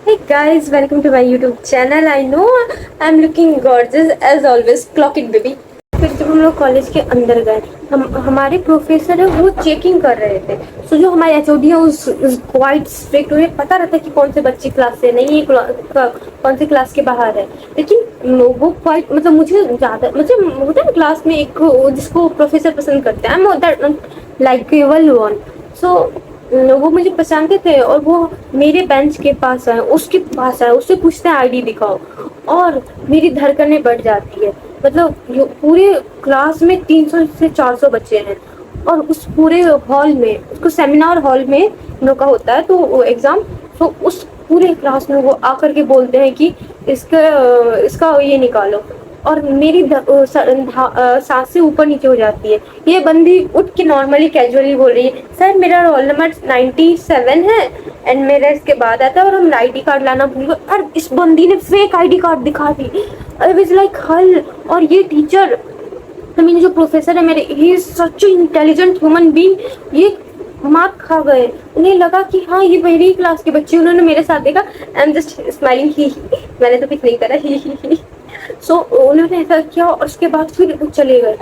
Hey guys, welcome to my YouTube channel. I know I'm looking gorgeous as always. Clock it, baby. फिर जब हम लोग college के अंदर गए, हमारे प्रोफेसर है वो चेकिंग कर रहे थे। सो जो हमारे एचओडी है उस क्वाइट स्ट्रिक्ट, उन्हें पता रहता है कि कौन से बच्चे क्लास से नहीं है, कौन से क्लास के बाहर है। लेकिन वो क्वाइट मतलब मुझे ज़्यादा मुझे होता है क्लास में एक जिसको प्रोफेसर पसंद करते हैं, आई एम लाइकेबल वन। सो वो मुझे पहचानते थे और वो मेरे बेंच के पास आए, उसके पास आए, उससे पूछते हैं आईडी दिखाओ, और मेरी धड़कनें बढ़ जाती है। मतलब पूरे क्लास में 300 से 400 बच्चे हैं, और उस पूरे हॉल में, उसको सेमिनार हॉल में हम लोग का होता है तो वो एग्जाम, तो उस पूरे क्लास में वो आकर के बोलते हैं कि इसका इसका ये निकालो, और मेरी सांसें ऊपर नीचे हो जाती है। ये बंदी उठ के नॉर्मली कैजुअली बोल रही है, सर मेरा रोल नंबर 97 है एंड मेरा इसके बाद आता है और हम आईडी कार्ड लाना भूल गए। और इस बंदी ने फेक आईडी कार्ड दिखा दी। आई वाज लाइक हल। और ये टीचर, आई मीन जो प्रोफेसर है मेरे, he is such intelligent human being. ये मार्क खा गए, उन्हें लगा कि हाँ ये मेरी क्लास के बच्चे, उन्होंने मेरे साथ देखा, आई एम जस्ट स्माइलिंग, ही मैंने तो कुछ नहीं करा, ही। सो उन्होंने ऐसा किया और उसके बाद फिर चले गए।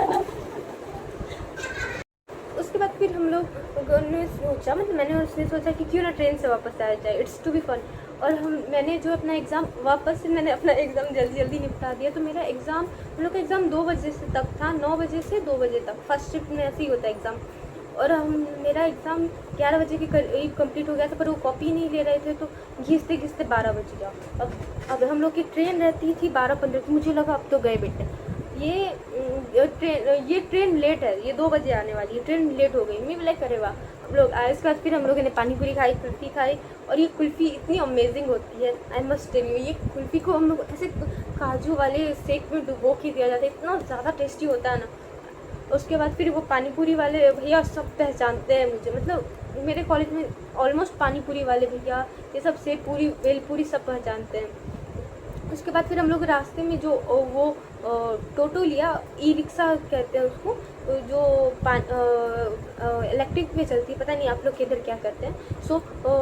उसके बाद फिर हम लोग ने सोचा, मतलब मैंने और उसने सोचा कि क्यों ना ट्रेन से वापस आया जाए, इट्स टू बी फन। और मैंने जो अपना एग्ज़ाम वापस से मैंने अपना एग्ज़ाम जल्दी जल्दी निपटा दिया। तो मेरा एग्ज़ाम, हम लोग का एग्ज़ाम 2 बजे से तक था, 9 बजे से 2 बजे तक, फर्स्ट शिफ्ट में ऐसे ही होता है एग्ज़ाम। और मेरा एग्ज़ाम 11 बजे के करीब कंप्लीट हो गया था, पर वो कॉपी नहीं ले रहे थे तो घिसते घिसते 12 बज गया। अब हम लोग की ट्रेन रहती थी 12:15 की, मुझे लगा अब तो गए बेटे, ये ट्रेन लेट है, ये 2 बजे आने वाली है, ट्रेन लेट हो गई। मैं भी लाइक करे वाह। हम लोग आए, उसके बाद फिर हम लोगों ने पानी पूरी खाई, कुल्फ़ी खाई, और ये कुल्फ़ी इतनी अमेजिंग होती है, आई मस्ट टेल यू। ये कुल्फ़ी को हम लोग ऐसे काजू वाले सेक में डुबो के दिया जाता है, इतना ज़्यादा टेस्टी होता है ना। उसके बाद फिर वो पानी पूरी वाले भैया सब पहचानते हैं मुझे, मतलब मेरे कॉलेज में ऑलमोस्ट पानी पूरी वाले भैया, ये सब सेव पूरी, भेल पूरी सब पहचानते हैं। उसके बाद फिर हम लोग रास्ते में जो वो टोटो लिया, ई रिक्शा कहते हैं उसको, जो इलेक्ट्रिक में चलती है, पता नहीं आप लोग किधर क्या करते हैं। सो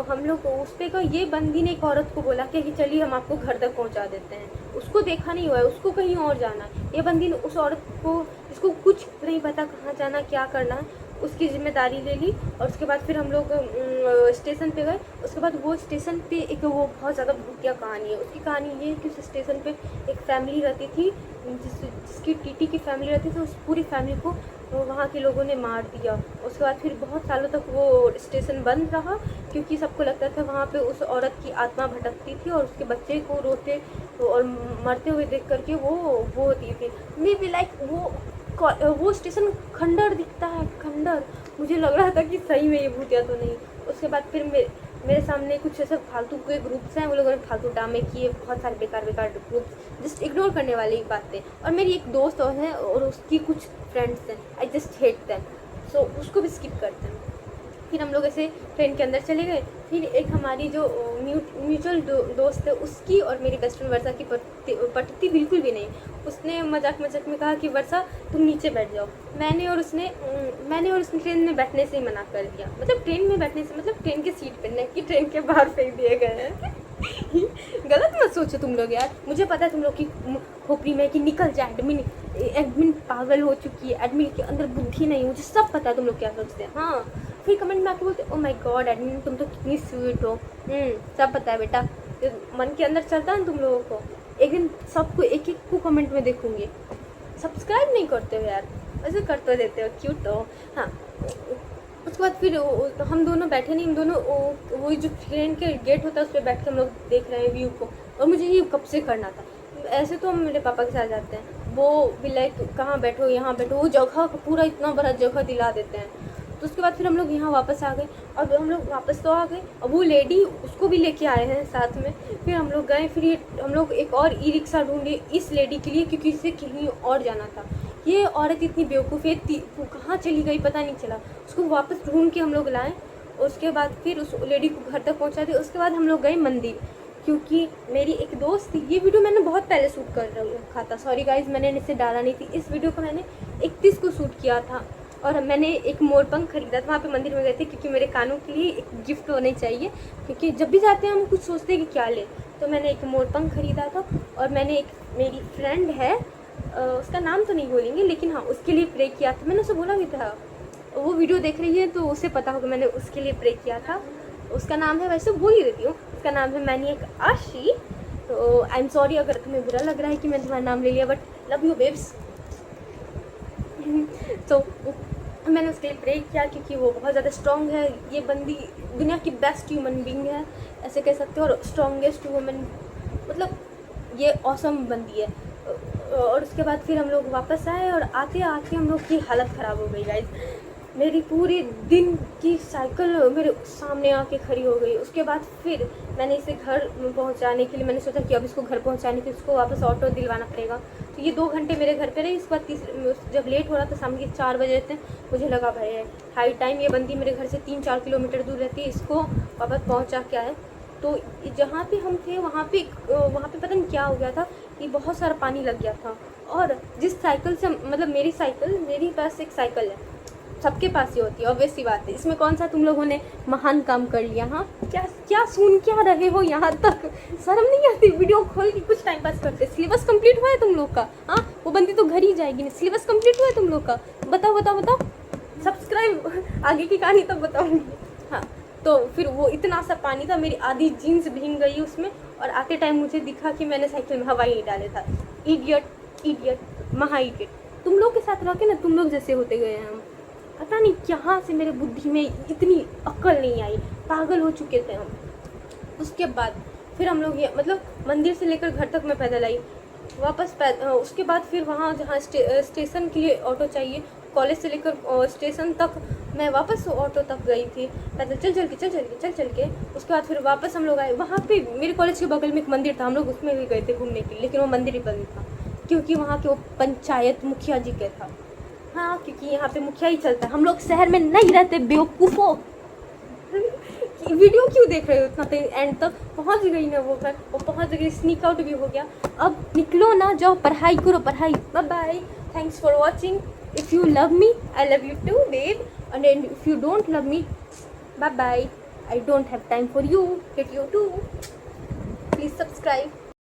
हम लोग उस पर गए। ये बंदी ने एक औरत को बोला कि चलिए हम आपको घर तक पहुंचा देते हैं। उसको देखा नहीं हुआ है, उसको कहीं और जाना है। ये बंदी ने उस औरत को, जिसको कुछ नहीं पता कहाँ जाना क्या करना है, उसकी जिम्मेदारी ले ली। और उसके बाद फिर हम लोग स्टेशन पे गए। उसके बाद वो स्टेशन पे एक वो बहुत ज़्यादा भूतिया कहानी है। उसकी कहानी ये है कि उस स्टेशन पे एक फैमिली रहती थी, जिसकी टीटी की फैमिली रहती थी। उस पूरी फैमिली को वहाँ के लोगों ने मार दिया। उसके बाद फिर बहुत सालों तक वो स्टेशन बंद रहा, क्योंकि सबको लगता था वहाँ पे उस औरत की आत्मा भटकती थी, और उसके बच्चे को रोते और मरते हुए देख करके वो होती थी। मे बी लाइक वो स्टेशन खंडर दिखता है, खंडर। मुझे लग रहा था कि सही में ये भूतिया तो नहीं। उसके बाद फिर मेरे सामने कुछ ऐसे फालतू के ग्रुप्स हैं, वो लोगों ने फालतू ड्रामे किए, बहुत सारे बेकार बेकार ग्रुप्स, जस्ट इग्नोर करने वाली बातें। और मेरी एक दोस्त और है, और उसकी कुछ फ्रेंड्स हैं, आई जस्ट हेट दैम, सो उसको भी स्किप करते हैं। फिर हम लोग ऐसे ट्रेन के अंदर चले गए। फिर एक हमारी जो म्यूचुअल दोस्त है, उसकी और मेरी बेस्ट फ्रेंड वर्षा की पटती बिल्कुल भी नहीं। उसने मजाक मजाक में कहा कि वर्षा तुम नीचे बैठ जाओ। मैंने और उसने ट्रेन में बैठने से ही मना कर दिया। मतलब ट्रेन में बैठने से मतलब ट्रेन की सीट पर, नहीं कि ट्रेन के बाहर फेंक दिए गए हैं। गलत मत सोचो तुम लोग यार, मुझे पता है तुम लोग की खोपड़ी में कि निकल जाए, एडमिन पागल हो चुकी है, एडमिन के अंदर बुद्धि नहीं, मुझे सब पता है तुम लोग क्या सोचते हैं। हाँ, फिर कमेंट में आके बोलते ओ माय गॉड एडमिन तुम तो कितनी स्वीट हो। सब पता है बेटा, मन के अंदर चलता है तुम लोगों को। एक दिन सबको एक एक को कमेंट में देखूंगी। सब्सक्राइब नहीं करते हो यार, वैसे कर तो देते हो, क्यूट हो। हाँ, उसके बाद फिर हम दोनों बैठे नहीं, हम दोनों वो जो ट्रेन के गेट होता है उस पर बैठ के हम लोग देख रहे हैं व्यू को। और मुझे ये कब से करना था। ऐसे तो हम मेरे पापा के साथ जाते हैं, वो भी लाइक कहाँ बैठो यहाँ बैठो, वो जगह पूरा इतना बड़ा जगह दिला देते हैं। तो उसके बाद फिर हम लोग यहाँ वापस आ गए। अब हम लोग वापस तो आ गए, अब वो लेडी उसको भी लेके आए हैं साथ में। फिर हम लोग गए, फिर ये हम लोग एक और ई रिक्शा ढूंढे इस लेडी के लिए, क्योंकि इसे कहीं और जाना था। ये औरत इतनी बेवकूफ़ है, वो कहाँ चली गई पता नहीं चला। उसको वापस ढूंढ के हम लोग लाए, और उसके बाद फिर उस लेडी को घर तक पहुँचा दिया। उसके बाद हम लोग गए मंदिर, क्योंकि मेरी एक दोस्त थी। ये वीडियो मैंने बहुत पहले शूट कर रखा था, सॉरी गाइज मैंने इसे डाला नहीं थी। इस वीडियो को मैंने 31 को शूट किया था, और मैंने एक मोरपंख खरीदा था, वहाँ पे मंदिर में गए थे क्योंकि मेरे कानों के लिए एक गिफ्ट होने चाहिए, क्योंकि जब भी जाते हैं हम कुछ सोचते हैं कि क्या ले। तो मैंने एक मोरपंख खरीदा था, और मैंने एक, मेरी फ्रेंड है, उसका नाम तो नहीं बोलेंगे, लेकिन हाँ उसके लिए प्रे किया था। मैंने उसे बोला भी था, वो वीडियो देख रही है तो उसे पता होगा मैंने उसके लिए प्रे किया था। उसका नाम है, वैसे बोल ही देती हूँ, उसका नाम है मैनियक आशी। तो आई एम सॉरी अगर तुम्हें बुरा लग रहा है कि मैंने तुम्हारा नाम ले लिया, बट लव यू बेब्स। तो मैंने उसके लिए प्रे किया क्योंकि वो बहुत ज़्यादा स्ट्रॉन्ग है। ये बंदी दुनिया की बेस्ट ह्यूमन बींग है, ऐसे कह सकते हो, और स्ट्रॉन्गेस्ट वुमन, मतलब ये ऑसम बंदी है। और उसके बाद फिर हम लोग वापस आए, और आते आते हम लोग की हालत ख़राब हो गई गाइस। मेरी पूरे दिन की साइकिल मेरे सामने आके खड़ी हो गई। उसके बाद फिर मैंने इसे घर पहुंचाने के लिए, मैंने सोचा कि अब इसको घर पहुंचाने के लिए इसको वापस ऑटो दिलवाना पड़ेगा। तो ये 2 घंटे मेरे घर पे रही। इसके बाद जब लेट हो रहा था, शाम के 4 बजे थे, मुझे लगा भाई हाई टाइम, ये बंदी मेरे घर से 3-4 किलोमीटर दूर रहती है, इसको वापस पहुँचा के आए। तो जहाँ पे हम थे वहाँ पे पता नहीं क्या हो गया था कि बहुत सारा पानी लग गया था। और जिस साइकिल से, मतलब मेरी पास एक साइकिल है, सबके पास ही होती है, ऑब्वियस सी बात है। इसमें कौन सा तुम लोगों ने महान काम कर लिया? हाँ, क्या सुन क्या रहे हो यहाँ तक? शर्म नहीं आती? वीडियो खोल के कुछ टाइम पास करते। सिलेबस कंप्लीट हुआ है तुम लोग का? हाँ, वो बंदी तो घर ही जाएगी नहीं। सिलेबस कंप्लीट हुआ है तुम लोग का? बताओ। सब्सक्राइब, आगे की कहानी तब बताऊँगी। हाँ, तो फिर वो इतना सा पानी था, मेरी आधी जीन्स भीग गई उसमें, और आते टाइम मुझे दिखा कि मैंने साइकिल में हवा ही डाले था। इडियट, महा इडियट। तुम लोग के साथ रह के ना तुम लोग जैसे होते गए हैं हम। पता नहीं कहाँ से मेरे बुद्धि में इतनी अक्ल नहीं आई, पागल हो चुके थे हम। उसके बाद फिर हम लोग ये, मतलब मंदिर से लेकर घर तक मैं पैदल आई वापस। उसके बाद फिर वहाँ जहाँ स्टेशन के लिए ऑटो चाहिए, कॉलेज से लेकर स्टेशन तक मैं वापस ऑटो तक गई थी पैदल, चल के। उसके बाद फिर वापस हम लोग आए। वहाँ पे मेरे कॉलेज के बगल में एक मंदिर था, हम लोग उसमें भी गए थे घूमने के लिए, लेकिन वो मंदिर ही बंद था क्योंकि वहाँ के वो पंचायत मुखिया जी के था। हाँ, क्योंकि यहाँ पे मुखिया ही चलता है, हम लोग शहर में नहीं रहते बेवकूफ़ों। वीडियो क्यों देख रहे हो इतना? एंड तक पहुँच गई ना वो घर, वो पहुँच गई, स्नीक आउट भी हो गया। अब निकलो ना, जाओ पढ़ाई करो, पढ़ाई। Bye bye, thanks for watching. If you love me, I love you too babe, and if you don't love me, bye bye, I don't have time for you, hate you too. Please subscribe.